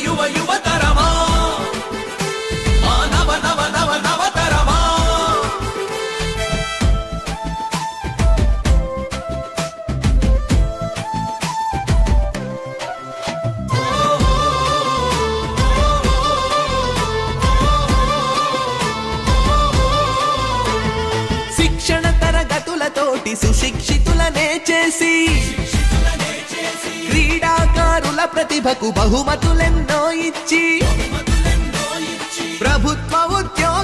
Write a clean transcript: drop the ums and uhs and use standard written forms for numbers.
యువ యువతరమా మా నవ నవ నవ నవతరమా శిక్షణ తరగతులతోటి సుశిక్షితులనే చేసి క్రీడాకారుల ప్రతిభకు బహుమతులెన్నో ఇచ్చి ప్రభుత్వ ఉద్యోగ